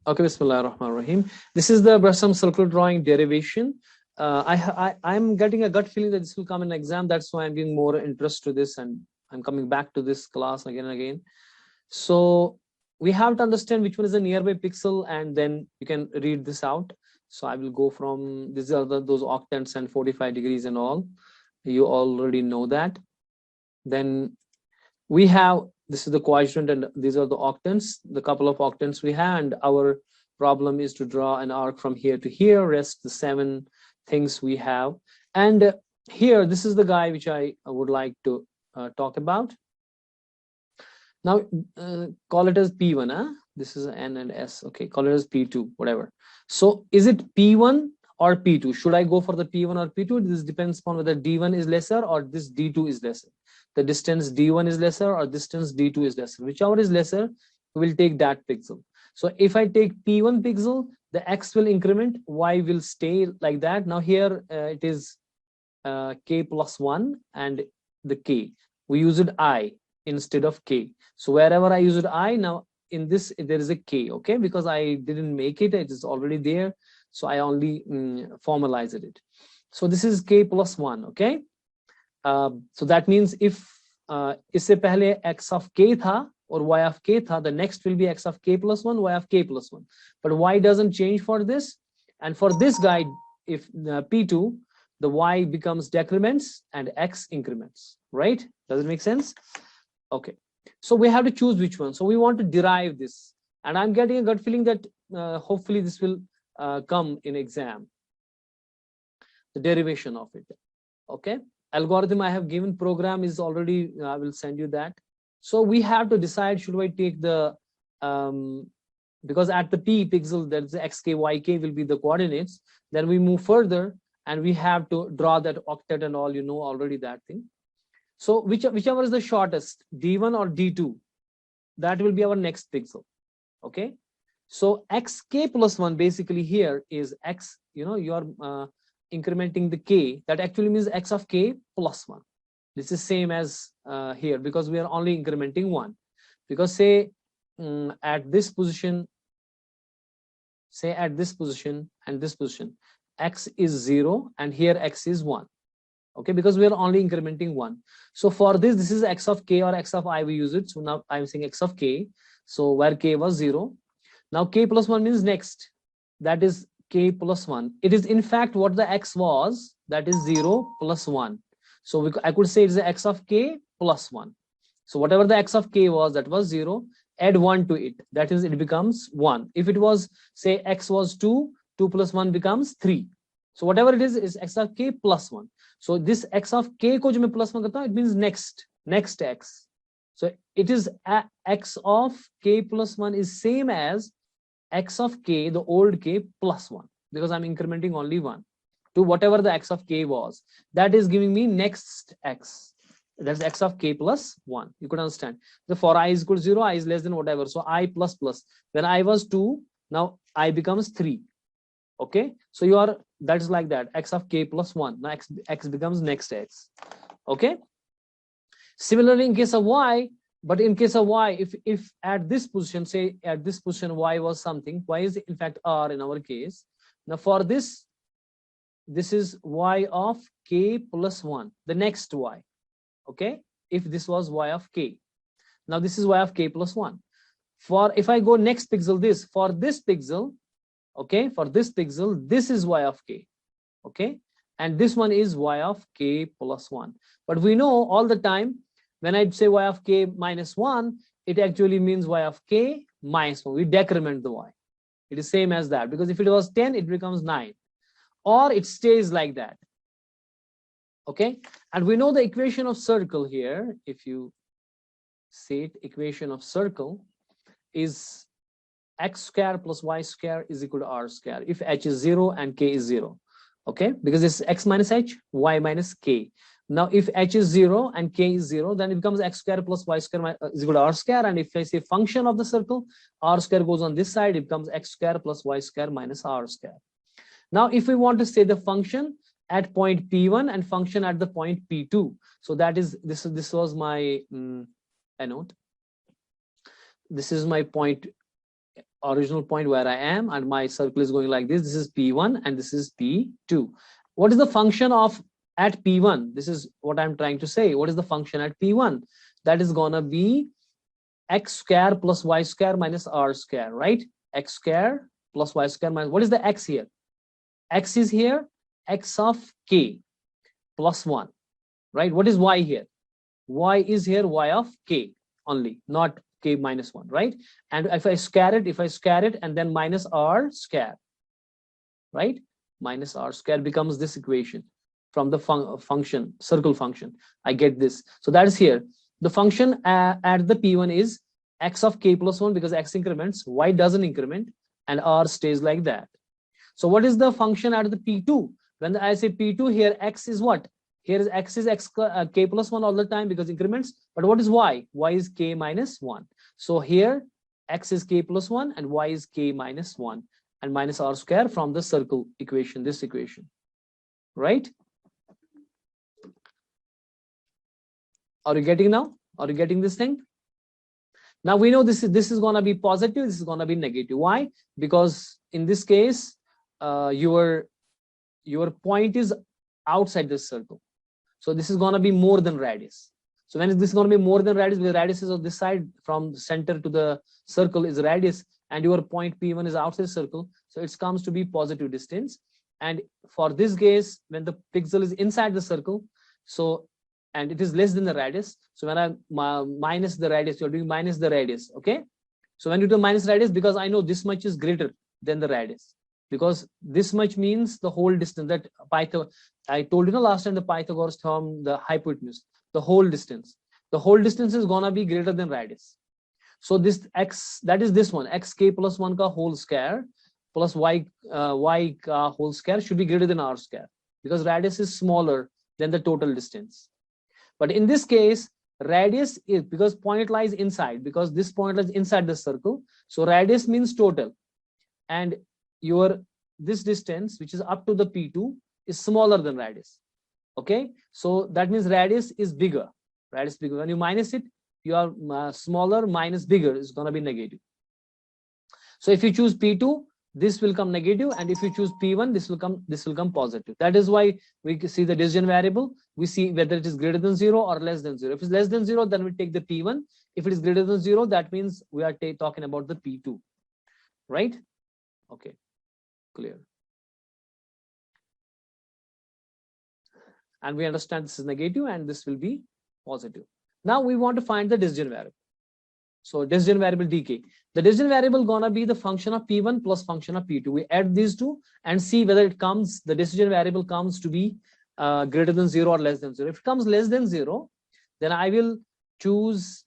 Okay, Bismillah ar-Rahman ar-Rahim. This is the Brasam circle drawing derivation. I'm getting a gut feeling that this will come in exam. That's why I'm giving more interest to this, and I'm coming back to this class again and again. So we have to understand which one is the nearby pixel, and then you can read this out. So I will go from these are those octants and 45 degrees and all. You already know that. Then we have, this is the quadrant and these are the octants, the couple of octants we have, and our problem is to draw an arc from here to here, rest the 7 things we have. And here, this is the guy which I would like to talk about. Now, call it as P1, huh? This is N and S, okay, call it as P2, whatever. So is it P1 or P2? Should I go for the P1 or P2? This depends upon whether D1 is lesser or this D2 is lesser. The distance D1 is lesser or distance D2 is lesser. Whichever is lesser, we will take that pixel. So if I take P1 pixel, the X will increment, Y will stay like that. Now here it is K plus 1 and the K. We used I instead of K. So wherever I used I, now in this there is a K, okay? Because I didn't make it, it is already there. So I only formalized it. So this is K plus 1, okay? So that means if इससे पहले x of k था or y of k था, the next will be x of k plus 1, y of k plus 1. But y doesn't change for this. And for this guy, if P2, the y becomes decrements and x increments, right? Does it make sense? Okay. So we have to choose which one. So we want to derive this. And I'm getting a gut feeling that hopefully this will come in exam. The derivation of it. Okay. Algorithm I have given, program is already, I will send you that. So we have to decide, should I take the, because at the P pixel, there's the xk, yk will be the coordinates. Then we move further and we have to draw that octet and all, you know already that thing. So whichever is the shortest, D1 or D2, that will be our next pixel, okay? So xk plus 1 basically here is x, you know, you are incrementing the k, that actually means x of k plus 1. This is same as here because we are only incrementing 1. Because say at this position, say at this position and this position, x is 0 and here x is 1. Okay, because we are only incrementing 1. So for this, this is x of k or x of I, we use it. So now I'm saying x of k. So where k was 0. Now k plus 1 means next. That is k plus 1. It is in fact what the x was, that is 0 plus 1. So I could say it's the x of k plus 1. So whatever the x of k was, that was 0, add 1 to it. That is, it becomes 1. If it was, say, x was 2, 2 plus 1 becomes 3. So whatever it is x of k plus 1. So this x of k ko jo main plus 1 karta hu, it means next x. So it is x of k plus 1 is same as x of k, the old k plus 1, because I'm incrementing only 1 to whatever the x of k was. That is giving me next x. That's x of k plus 1. You could understand. So for I is equal to 0, I is less than whatever. So I plus plus. When I was 2, now I becomes 3. Okay. So you are, that's like that. X of k plus 1. Now x becomes next x. Okay. Similarly, in case of y, but in case of y, if at this position, say at this position y was something, y is in fact r in our case. Now for this is y of k plus 1, the next y. Okay, if this was y of k. Now this is y of k plus 1. For if I go next pixel, this, for this pixel, okay, for this pixel, this is y of k. Okay, and this one is y of k plus 1. But we know all the time, when I say y of k minus 1, it actually means y of k minus 1. We decrement the y. It is same as that, because if it was 10, it becomes 9. Or it stays like that. Okay, and we know the equation of circle here. If you say it, equation of circle is x square plus y square is equal to r square if h is 0 and k is 0. Okay, because it's x minus h, y minus k. Now if h is 0 and k is 0, then it becomes x square plus y square is equal to r square. And if I say function of the circle, r square goes on this side, it becomes x square plus y square minus r square. Now if we want to say the function at point P1 and function at the point P2, so that is, this was my note. This is my point original point where I am, and my circle is going like this. This is P1 and this is P2. What is the function of at P1? This is what I'm trying to say. What is the function at P1? That is gonna be x square plus y square minus r square, right? X square plus y square minus, what is the x here? X is here, x of k plus 1, right? What is y here? Y is here, y of k only, not k minus 1, right? And if I square it, and then minus r square, right? Minus r square becomes this equation from the function, circle function. I get this. So that is here. The function at the P1 is x of k plus 1 because x increments, y doesn't increment, and r stays like that. So what is the function at the P2? When I say P2 here, x is what? Here is x is k plus 1 all the time because increments. But what is y? Y is k minus 1. So here x is k plus 1 and y is k minus 1 and minus r square from the circle equation, this equation, right? Are you getting now? Are you getting this thing? Now we know this is going to be positive, this is going to be negative. Why? Because in this case, your point is outside this circle. So this is going to be more than radius. So when is this going to be more than radius? Because radius is on this side from center to the circle is radius, and your point P1 is outside the circle. So it comes to be positive distance. And for this case, when the pixel is inside the circle, so and it is less than the radius. So when I minus the radius, you're doing minus the radius, okay? So when you do minus radius, because I know this much is greater than the radius, because this much means the whole distance that I told you last time, the Pythagoras theorem, the hypotenuse, the whole distance is gonna be greater than radius. So this x, that is this one, xk plus 1 ka whole square plus y ka whole square should be greater than r square because radius is smaller than the total distance. But in this case, radius is because point lies inside, because this point lies inside the circle. So radius means total, and this distance, which is up to the P2, is smaller than radius. Okay, so that means radius is bigger. Radius bigger. When you minus it, your smaller minus bigger is going to be negative. So if you choose P2, this will come negative, and if you choose P1, this will come positive. That is why we see the decision variable. We see whether it is greater than 0 or less than 0. If it's less than 0, then we take the P1. If it is greater than 0, that means we are talking about the P2, right? Okay, clear. And we understand this is negative and this will be positive. Now we want to find the decision variable. So decision variable dk. The decision variable gonna be the function of P1 plus function of P2. We add these two and see whether the decision variable comes to be greater than 0 or less than 0. If it comes less than 0, then I will choose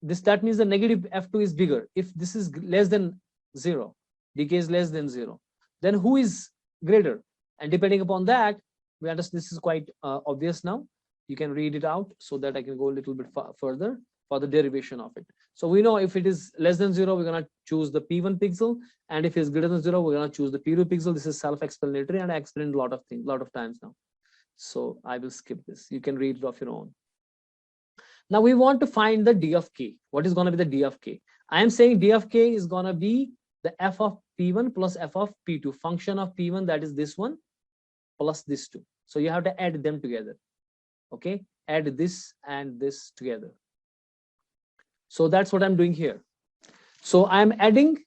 this. That means the negative f2 is bigger. If this is less than 0, dk is less than 0, then who is greater? And depending upon that, we understand this is quite obvious now. You can read it out so that I can go a little bit further for the derivation of it. So we know if it is less than 0, we're going to choose the P1 pixel, and if it's greater than 0, we're going to choose the P2 pixel. This is self-explanatory, and I explained a lot of times now. So I will skip this. You can read it of your own. Now we want to find the d of k. What is going to be the d of k? I am saying d of k is going to be the f of P1 plus f of P2. Function of P1, that is this one, plus this two. So you have to add them together. Okay, add this and this together. So that's what I'm doing here. So I'm adding,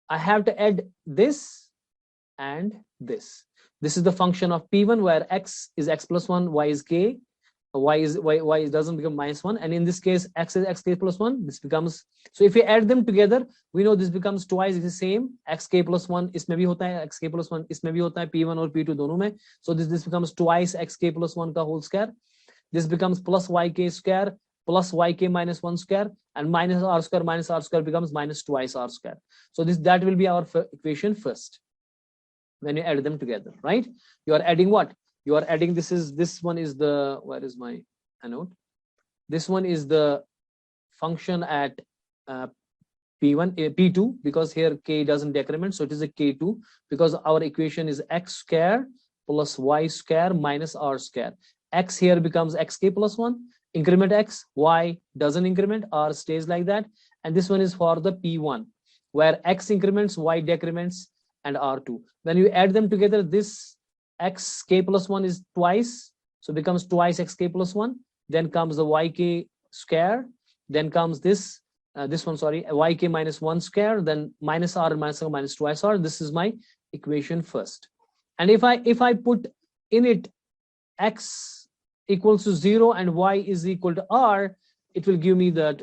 I have to add this and this. This is the function of P1 where x is x plus 1, y is k, y doesn't become minus 1, and in this case x is xk plus 1. This becomes, so if we add them together, we know this becomes twice the same. Xk plus 1 इसमें भी होता है, xk plus 1 इसमें भी होता है, P1 और P2 दोनों में. So this becomes twice xk plus 1 का whole square. This becomes plus yk square plus yk minus 1 square, and minus r square becomes minus twice r square. So that will be our equation first when you add them together, right? You are adding what? You are adding, this one is the, where is my note? This one is the function at P2, because here k doesn't decrement, so it is a k2, because our equation is x square plus y square minus r square. X here becomes xk plus 1, increment x, y doesn't increment, r stays like that, and this one is for the P1. where x increments, y decrements, and r2. When you add them together, this xk plus 1 is twice, so becomes twice xk plus 1. Then comes the yk square, then comes this one, sorry, yk minus 1 square, then minus r minus r minus twice r. This is my equation first. And if I put in it x equals to 0 and y is equal to r, it will give me that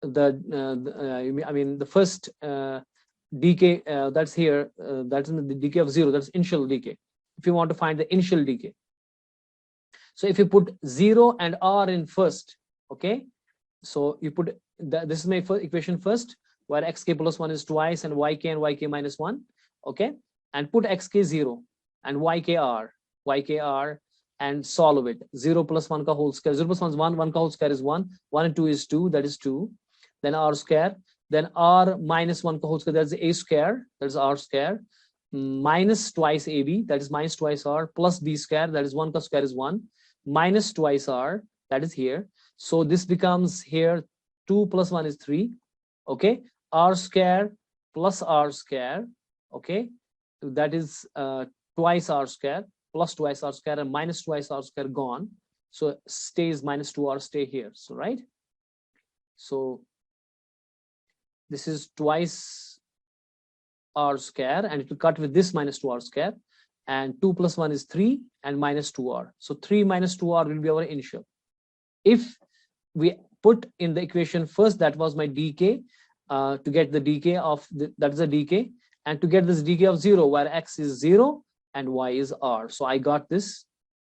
I mean the first decay that's here, that's the decay of 0, that's initial decay. If you want to find the initial decay, so if you put 0 and r in first, okay, so you put this is my first equation first, where xk plus 1 is twice and yk minus 1, okay, and put xk 0 and ykr and solve it. 0 plus 1 ka whole square, 0 plus 1 is 1, 1 ka whole square is 1, 1 and 2 is 2, that is 2, then r square, then r minus 1 ka whole square, that's a square, that's r square, minus twice ab, that is minus twice r, plus b square, that is 1 ka square is 1, minus twice r, that is here. So this becomes here 2 plus 1 is 3, okay, r square plus r square, okay, that is twice r square plus twice r square, and minus twice r square gone, so stays minus 2r stay here. So right, so this is twice r square, and it will cut with this minus 2r square, and 2 plus 1 is 3 and minus 2r, so 3 minus 2r will be our initial. If we put in the equation first, that was my decay, to get the decay of that is the decay, and to get this decay of 0, where x is 0 and y is r. So I got this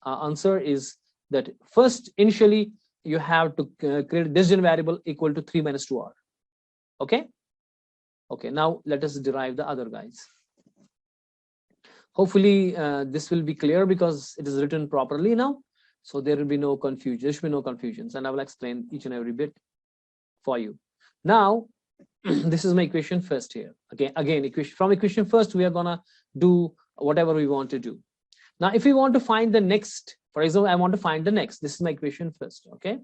answer is that first initially you have to create a decision variable equal to 3 minus 2r. Okay, now let us derive the other guys. Hopefully this will be clear because it is written properly now, so there will be no confusion, there should be no confusions, and I will explain each and every bit for you. Now this is my equation first here. Again from equation first we are gonna do whatever we want to do. Now if we want to find the next, for example, I want to find the next, this is my equation first. Okay,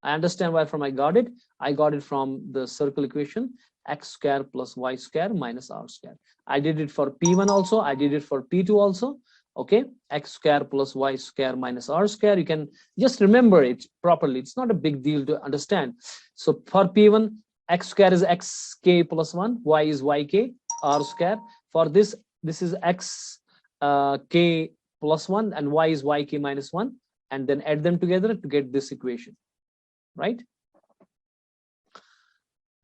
I understand where from I got it from the circle equation, x square plus y square minus r square. I did it for p1 also, I did it for p2 also. Okay, x square plus y square minus r square, you can just remember it properly, it's not a big deal to understand. So for p1, x square is xk plus 1, y is yk, r square. For this is x k plus 1 and y is yk minus 1, and then add them together to get this equation, right?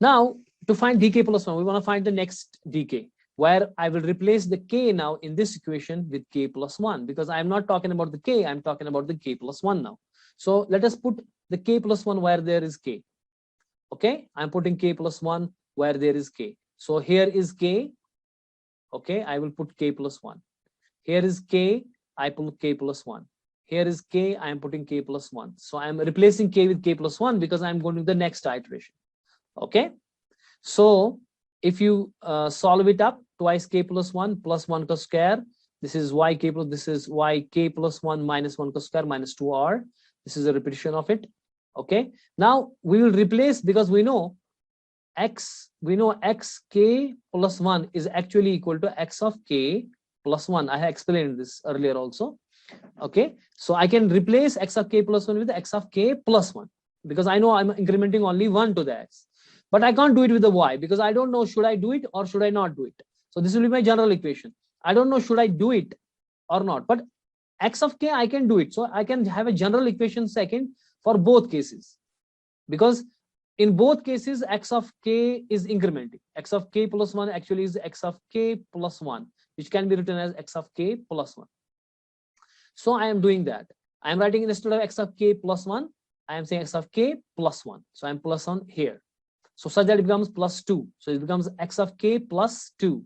Now to find dk plus 1, we want to find the next dk, where I will replace the k now in this equation with k plus 1, because I'm not talking about the k, I'm talking about the k plus 1 now. So let us put the k plus 1 where there is k. Okay, I'm putting k plus 1 where there is k. So here is k. Okay, I will put k plus 1. Here is k, I put k plus 1. Here is k, I am putting k plus 1. So I'm replacing k with k plus 1 because I'm going to the next iteration. Okay, so if you solve it up, twice k plus 1 plus 1 ka square, this is yk plus, this is yk plus 1 minus 1 ka square minus 2r. This is a repetition of it. Okay, now we will replace, because we know xk plus 1 is actually equal to x of k plus 1. I have explained this earlier also. Okay, so I can replace x of k plus 1 with x of k plus 1, because I know I'm incrementing only 1 to the x, but I can't do it with the y because I don't know should I do it or should I not do it. So this will be my general equation. I don't know should I do it or not, but x of k I can do it. So I can have a general equation second for both cases, because in both cases x of k is incrementing. X of k plus 1 actually is x of k plus 1, which can be written as x of k plus 1. So I am doing that. I am writing instead of x of k plus 1, I am saying x of k plus 1. So I am plus 1 here. So such that it becomes plus 2. So it becomes x of k plus 2.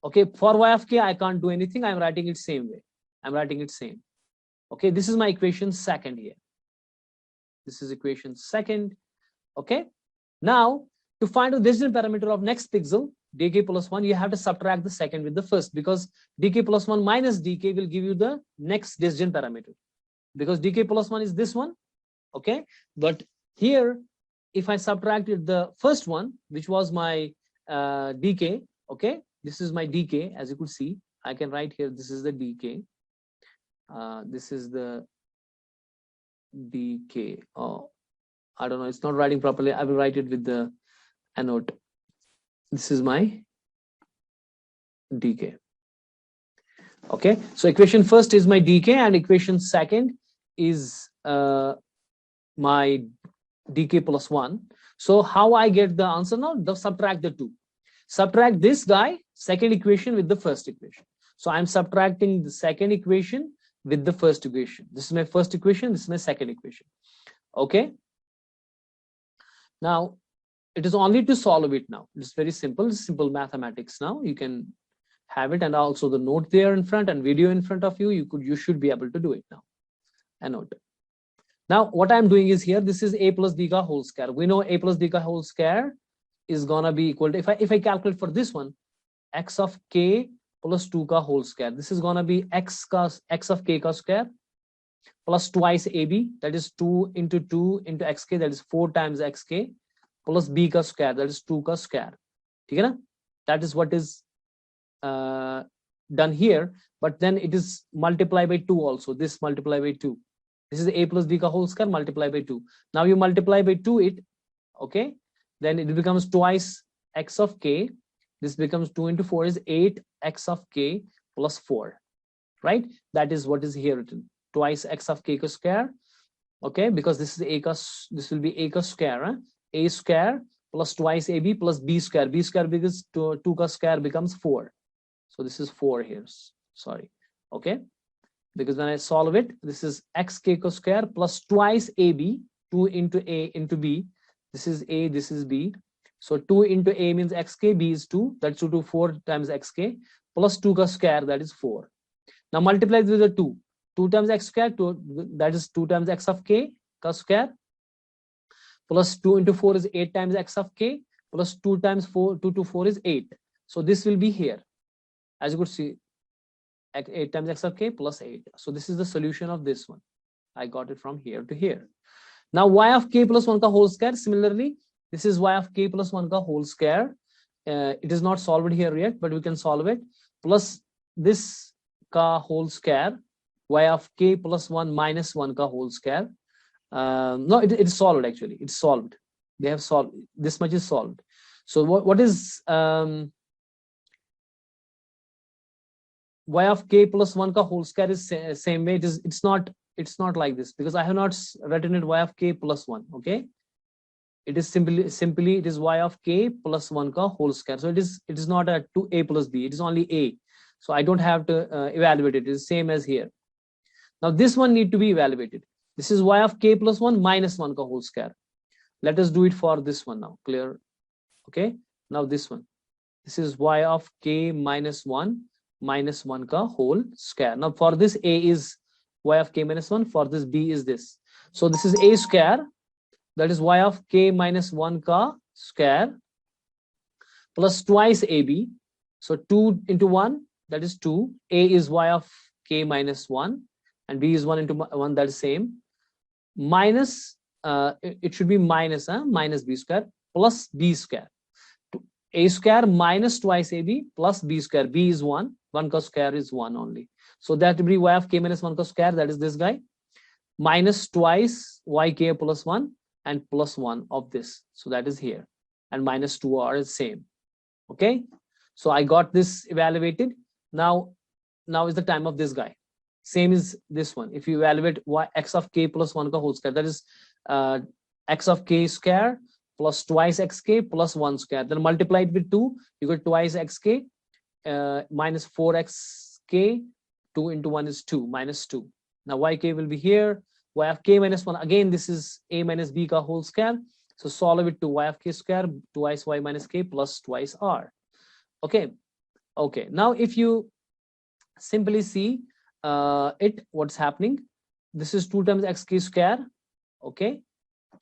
Okay, for y of k I can't do anything. I am writing it same way. I'm writing it same. Okay, this is my equation second here. This is equation second. Okay, now to find the decision parameter of next pixel, dk plus 1, you have to subtract the second with the first, because dk plus 1 minus dk will give you the next decision parameter, because dk plus 1 is this one. Okay, but here if I subtracted the first one, which was my dk, okay, this is my dk. As you could see, I can write here, this is the dk, this is the dk. Oh, I don't know, it's not writing properly. I will write it with the note. This is my dk. Okay, so equation first is my dk, and equation second is my dk plus 1. So how I get the answer now? Subtract the two. Subtract this guy, second equation, with the first equation. So I'm subtracting the second equation with the first equation. This is my first equation, this is my second equation. Okay. Now it is only to solve it now. It's very simple, simple mathematics now. You can have it, and also the note there in front and video in front of you. You should be able to do it now. A note. Now what I'm doing is here, this is a plus b ka whole square. We know a plus b ka whole square is gonna be equal to, if I calculate for this one, x of k plus 2 ka whole square. This is gonna be x of k ka square plus twice ab, that is 2 into 2 into xk, that is 4 times xk, plus b ka square, that is 2 ka square. Okay, na? That is what is done here, but then it is multiplied by 2 also. This multiply by 2. This is a plus b ka whole square multiplied by 2. Now you multiply by 2 it, okay, then it becomes twice x of k. This becomes 2 into 4 is 8 x of k plus 4, right? That is what is here written, twice x of k square. Okay, because this is a ka, this will be a ka square, huh? A square plus twice ab plus b square. B square because 2 ka square becomes 4. So this is 4 here. Sorry. Okay. Because when I solve it, this is xk square plus twice ab, 2 into a into b. This is a, this is b. So 2 into a means xk, b is 2. That's 2 to 4 times xk plus 2 ka square, that is 4. Now multiply with the 2. 2 times x square, that is 2 times x of k ka square, plus 2 into 4 is 8 times x of k, plus 2 times 4, 2 to 4 is 8. So this will be here. As you could see, 8 times x of k plus 8. So this is the solution of this one. I got it from here to here. Now y of k plus 1 ka whole square. Similarly, this is y of k plus 1 ka whole square. It is not solved here yet, but we can solve it. Plus this ka whole square, y of k plus 1 minus 1 ka whole square. No, it's solved actually. It's solved. They have solved. This much is solved. So what is y of k plus 1 ka whole square is same way. It's not like this, because I have not written it y of k plus 1. Okay, it is simply it is y of k plus 1 ka whole square. So it is not a 2a plus b. It is only a. So I don't have to evaluate it. It is same as here. Now this one need to be evaluated. This is y of k plus 1 minus 1 ka whole square. Let us do it for this one now. Clear? Okay. Now this one. This is y of k minus 1 minus 1 ka whole square. Now for this a is y of k minus 1. For this b is this. So this is a square. That is y of k minus 1 ka square plus twice ab. So 2 into 1, that is 2. A is y of k minus 1 and b is 1 into 1, that is same. Minus, it should be minus, minus b square plus b square. A square minus twice ab plus b square. B is 1. 1 ka square is 1 only. So that will be y of k minus 1 ka square, that is this guy, minus twice yk plus 1 and plus 1 of this. So that is here. And minus 2 are the same. Okay. So I got this evaluated. Now is the time of this guy. Same is this one. If you evaluate y x of k plus 1 ka whole square, that is x of k square plus twice xk plus 1 square. Then multiply it with 2. You get twice xk minus 4xk. 2 into 1 is 2, minus 2. Now yk will be here. Y of k minus 1. Again, this is a minus b ka whole square. So solve it to y of k square twice y minus k plus twice r. Okay. Okay. Now if you simply see what's happening, this is 2 times xk square. Okay.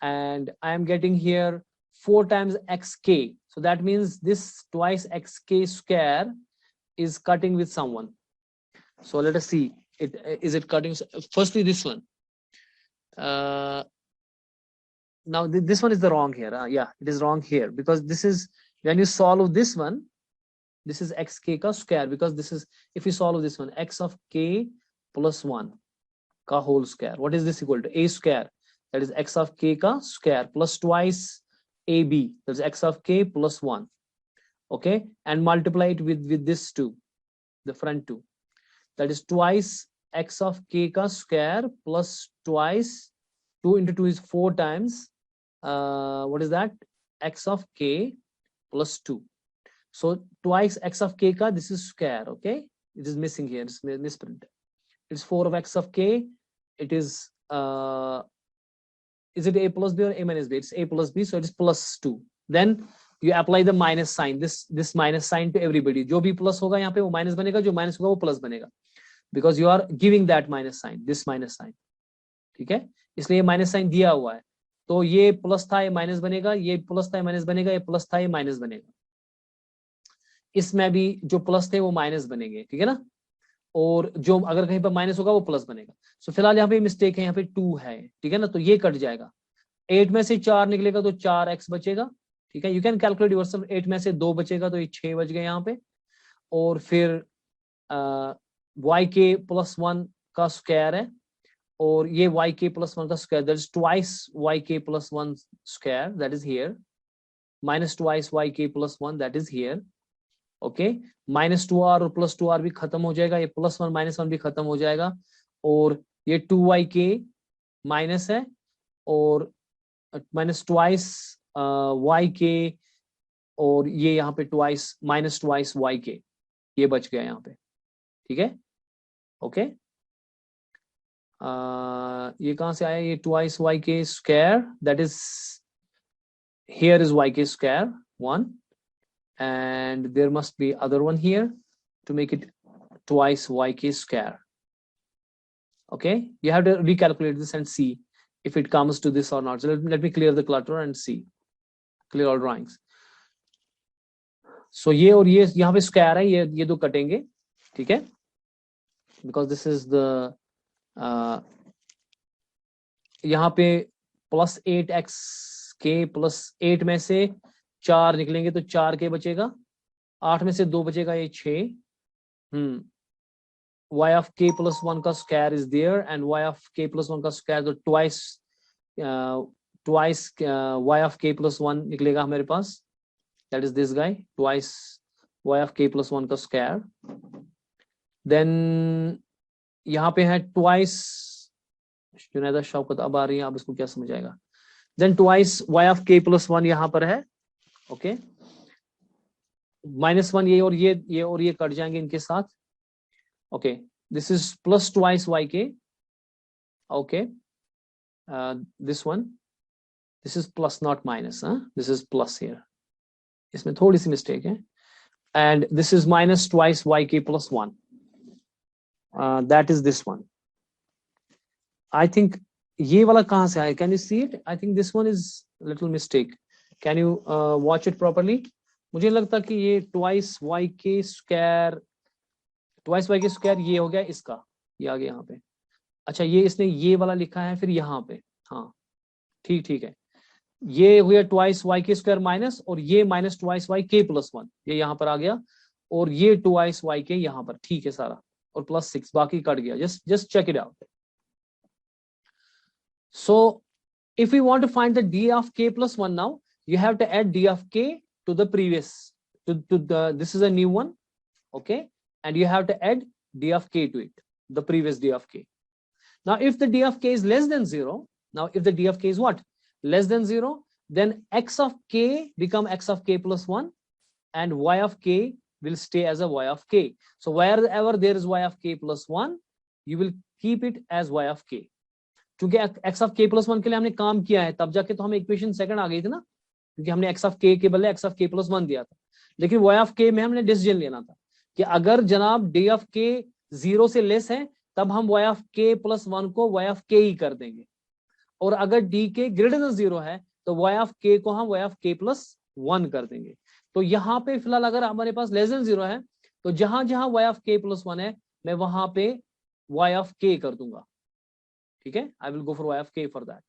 And I am getting here 4 times xk. So that means this twice xk square is cutting with someone. So let us see. Is it cutting? Firstly, this one. now this one is the wrong here. Yeah, it is wrong here because this is when you solve this one, this is xk ka square, because this is, if you solve this one, x of k plus 1 ka whole square, what is this equal to? A square, that is x of k ka square plus twice ab, that is x of k plus 1. Okay, and multiply it with this 2, the front 2, that is twice x of k ka square plus twice 2 into 2 is 4 times what is that, x of k plus 2. So twice x of k ka, this is square. Okay, it is missing here, it's misprint. It's 4 of x of k. It is it a plus b or a minus b? It's a plus b, so it is plus 2. Then you apply the minus sign, this minus sign to everybody. जो भी plus होगा यहाँ पे वो minus बनेगा, जो minus होगा वो plus बनेगा, because you are giving that minus sign, this minus sign. ठीक है, इसलिए ये minus sign दिया हुआ है, तो ये plus था ये minus बनेगा, ये plus था ये minus बनेगा, ये plus था ये minus बनेगा. इसमें भी जो प्लस थे वो माइनस बनेंगे, ठीक है ना, और जो अगर कहीं पर माइनस होगा वो प्लस बनेगा. सो फिलहाल यहाँ पे मिस्टेक है, यहाँ पे 2 है, ठीक है ना, तो ये कट जाएगा. 8 में से 4 निकलेगा तो 4x बचेगा, ठीक है. You can calculate yourself. 8 में से 2 बचेगा तो ये 6 बच गए यहाँ पे. और फिर yk प्लस 1 का स्क्वायर है, और ये yk प्लस 1 का square, that is twice yk plus 1 square, that is here, minus twice yk plus 1, that is here. Okay, minus 2r और प्लस 2r भी खत्म हो जाएगा, ये प्लस 1 माइनस 1 भी खत्म हो जाएगा, और ये 2yk माइनस है, और माइनस ट्वाइस yk, और ये यहाँ पे ट्वाइस माइनस ट्वाइस yk, ये बच गया यहाँ पे, ठीक है. ओके, ये कहाँ से आया, ये twice yk square, that is here is yk square 1, and there must be other one here to make it twice yk square. Okay, you have to recalculate this and see if it comes to this or not. So let me clear the clutter and see, clear all drawings. So ये और ये यहाँ पे square है, ये दो कटेंगे, ठीक है, because this is the यहाँ पे प्लस 8xk प्लस 8 में से 4 निकलेंगे तो 4k बचेगा, 8 में से 2 बचेगा, ये 6. y of k plus 1 का square is there, and y of k plus 1 का स्क्वायर, तो twice y of k plus 1 निकलेगा हमारे पास, that is this guy, twice y of k plus 1 का स्क्वायर. देन यहाँ पे है ट्वाइस, जुनैदा शौकत अब आ रही है, आप इसको क्या समझ आएगा. Then twice y of k plus 1 यहाँ पर है. ओके, माइनस 1 ये और ये कट जाएंगे इनके साथ. Okay, this is plus twice yk. Okay, this one, this is plus not minus, this is plus here, इसमें थोड़ी सी मिस्टेक है. And this is minus twice yk plus 1, that is this one. I think ये वाला कहां से आया, can you see it? I think this one is little mistake. Can you watch it properly? मुझे लगता कि ये twice yk square ये हो गया इसका, ये आ गया यहाँ पे. अच्छा, ये इसने ये वाला लिखा है फिर यहाँ पे, हाँ ठीक है, ये हुआ twice yk square माइनस, और ये माइनस twice yk प्लस 1, ये यहाँ पर आ गया, और ये twice yk यहाँ पर, ठीक है सारा, और प्लस 6 बाकी कट गया. just check it out. So if we want to find the d of k plus 1 now, you have to add d of k to the previous, this is a new one, okay, and you have to add d of k to it, the previous d of k. Now if the d of k is less than 0, now if the d of k is what, less than 0, then x of k become x of k plus 1, and y of k will stay as a y of k. So wherever there is y of k plus 1, you will keep it as y of k. क्योंकि x of k plus 1 के लिए हमने काम किया है, तब जाके तो हमें इक्वेशन सेकंड आ गई थी ना, क्योंकि हमने x of k के बदले x of k plus 1 दिया था. लेकिन y of k में हमने डिसीजन लेना था कि अगर जनाब d of k 0 से लेस है, तब हम y of k plus 1 को y of k ही कर देंगे, और अगर d के ग्रेटर देन 0 है तो y of k को हम y of k plus 1 कर देंगे. तो यहाँ पे फिलहाल अगर हमारे पास लेस देन 0 है, तो जहां जहां y of k plus 1 है, मैं वहां पे y of k कर दूंगा, ठीक है. I will go for y of k for that,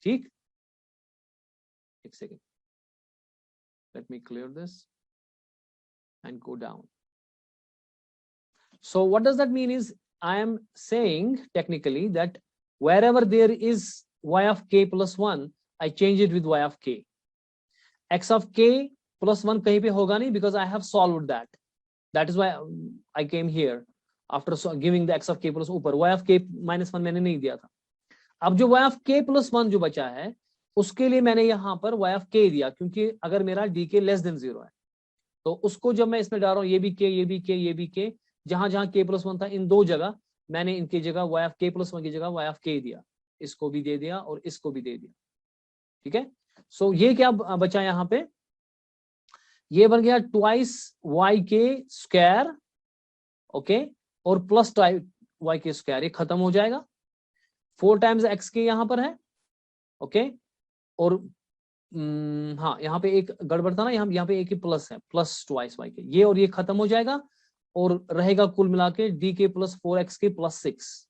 ठीक. एक second, let me clear this and go down. So what does that mean is, I am saying technically that wherever there is y of k plus 1, I change it with y of k. X of k plus 1 kahin pe hoga nahi, because I have solved that. That is why I came here after giving the x of k plus ऊपर, y of k minus 1 मैंने नहीं दिया था. अब जो y of k plus 1 जो बचा है, उसके लिए मैंने यहाँ पर y of k दिया, क्योंकि अगर मेरा dk लेस देन 0 है, तो उसको जब मैं इसमें डाल रहा हूँ, ये भी k, ये भी k, ये भी k, जहां जहां k plus 1 था, इन दो जगह मैंने इनकी जगह y of k plus 1 की जगह y of k दिया, इसको भी दे दिया और इसको भी दे दिया. ठीक है. सो ये क्या बचा यहाँ पे, ये बन गया ट्वाइस वाई के स्क्वायर, ओके, और प्लस वाई के स्क्वायर, ये खत्म हो जाएगा. 4 टाइम्स एक्स के यहाँ पर है, ओके, और हाँ यहाँ पे एक गड़बड़ था ना, यहाँ पे एक ही प्लस है, प्लस ट्वाइस वाई के, ये और ये खत्म हो जाएगा और रहेगा कुल मिला के डी के plus 4x k plus 6.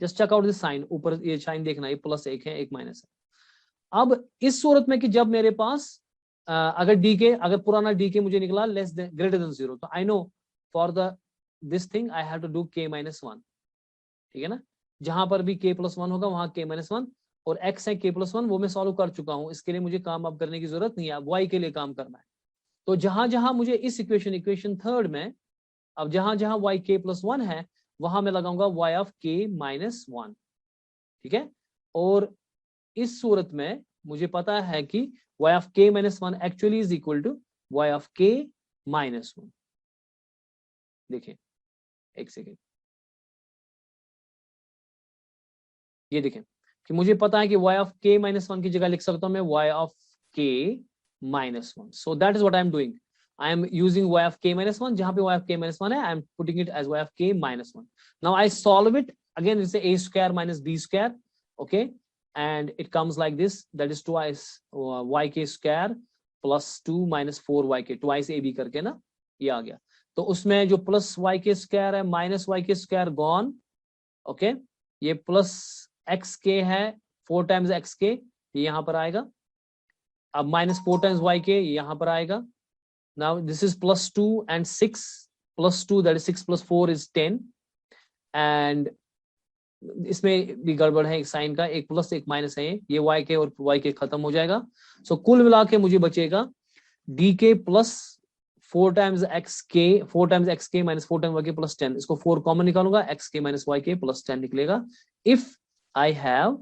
Just check out this sign, ऊपर ये साइन देखना, ये प्लस एक है, एक माइनस है. अब इस सूरत में कि जब मेरे पास अगर डी के, अगर पुराना डी के मुझे निकला लेस देन ग्रेटर देन 0, तो I know for the this thing I have to do k minus 1. ठीक है ना, जहां पर भी k plus 1 होगा वहां k minus 1, और x है k plus 1, वो मैं सॉल्व कर चुका हूं, इसके लिए मुझे काम अब करने की जरूरत नहीं है, अब y के लिए काम करना है. तो जहां जहां मुझे इस इक्वेशन थर्ड में, अब जहां जहां y k plus 1 है, वहां मैं लगाऊंगा y of k minus 1. ठीक है, और इस सूरत में मुझे पता है कि y of k minus 1 actually is equal to y of k minus 1. देखिए एक सेकेंड, ये देखें कि मुझे पता है कि y of k minus 1 की जगह लिख सकता हूं मैं y of k minus 1. So that is what I am doing. I am using y of k minus 1. जहां पे y of k minus 1 है, I am putting it as y of k minus 1. Now I solve it. Again, it's a square minus b square. Okay. And it comes like this. That is twice yk square plus 2 minus 4yk. Twice ab करके ना ये आ गया. तो उसमें जो plus yk square है, minus yk square gone. Okay. ये plus xk है, 4 times xk, ये यहाँ पर आएगा. अब माइनस 4 times yk यहाँ पर आएगा. Now this is plus 2 and 6 plus 2, that is 6 plus 4 is 10. And इसमें भी गड़बड़ है, एक साइन का, एक प्लस एक माइनस है, ये yk और yk खत्म हो जाएगा. सो कुल मिला के मुझे बचेगा dk plus 4 times xk minus 4 times yk plus 10. इसको 4 कॉमन निकालूंगा, xk minus yk plus 10 निकलेगा if I have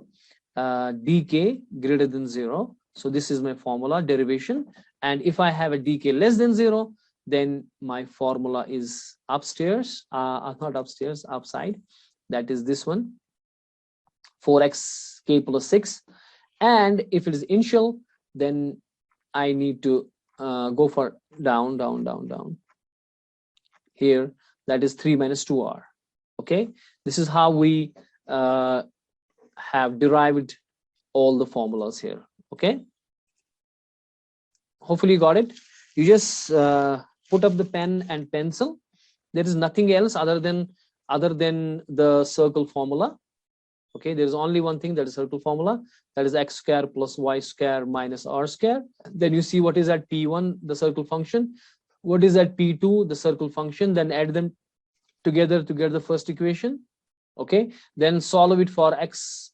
dk greater than 0. So this is my formula derivation, and if I have a dk less than 0, then my formula is upstairs, not upstairs, upside. That is this one, 4xk plus 6. And if it is initial, then I need to go for down. Here, that is 3 minus 2r. Okay, this is how we have derived all the formulas here. Okay, hopefully you got it. You just put up the pen and pencil. There is nothing else other than the circle formula. Okay, there is only one thing, that is circle formula, that is x square plus y square minus r square. Then you see what is at p1, the circle function, what is at p2, the circle function, then add them together to get the first equation. Okay, then solve it for x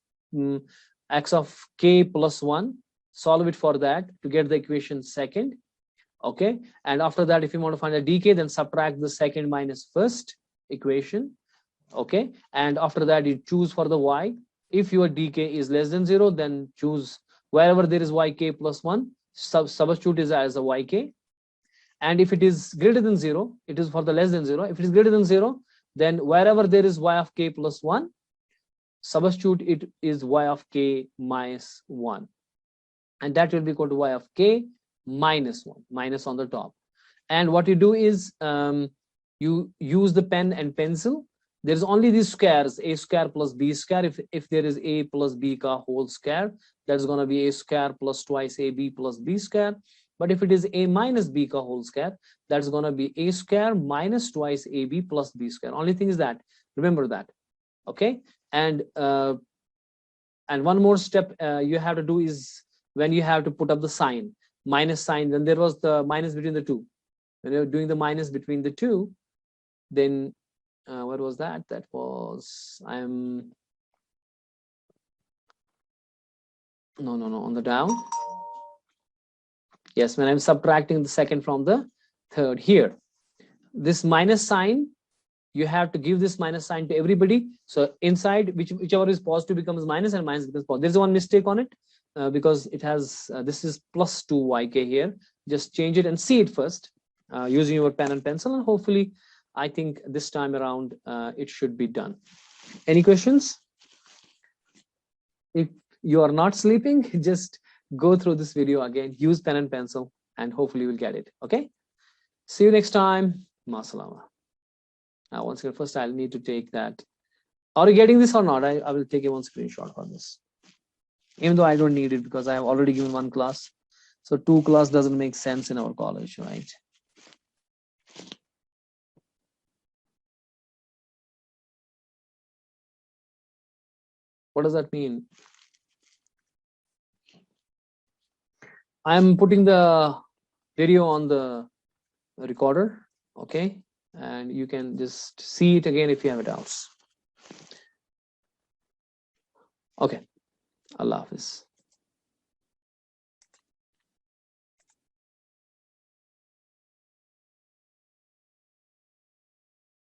of k plus 1, solve it for that to get the equation second. Okay, and after that, if you want to find a dk, then subtract the second minus first equation. Okay, and after that you choose for the y. If your dk is less than 0, then choose wherever there is yk plus 1, substitute is as a yk. And if it is greater than 0, it is for the less than 0. If it is greater than 0, then wherever there is y of k plus 1, substitute it is y of k minus 1. And that will be equal to y of k minus 1, minus on the top. And what you do is you use the pen and pencil. There is only these squares, a square plus b square. If there is a plus b ka whole square, that's going to be a square plus twice ab plus b square. But if it is a minus b ka whole square, that's going to be a square minus twice ab plus b square. Only thing is that, remember that. Okay, and one more step you have to do is when you have to put up the sign, minus sign, then there was the minus between the two. When you're doing the minus between the two, then what was that? That was, no, on the down. Yes, when I'm subtracting the second from the third here, this minus sign, you have to give this minus sign to everybody. So inside, whichever is positive becomes minus and minus becomes positive. There's one mistake on it because it has, this is plus 2yk here. Just change it and see it first using your pen and pencil, and hopefully, I think this time around, it should be done. Any questions? If you are not sleeping, just go through this video again, use pen and pencil, and hopefully you will get it. Okay. See you next time. Masalama. Now, once again, first I'll need to take that. Are you getting this or not? I will take a one screenshot for this. Even though I don't need it because I have already given one class. So 2 class doesn't make sense in our college, right? What does that mean? I'm putting the video on the recorder, okay? And you can just see it again if you have doubts. Okay, Allah Hafiz.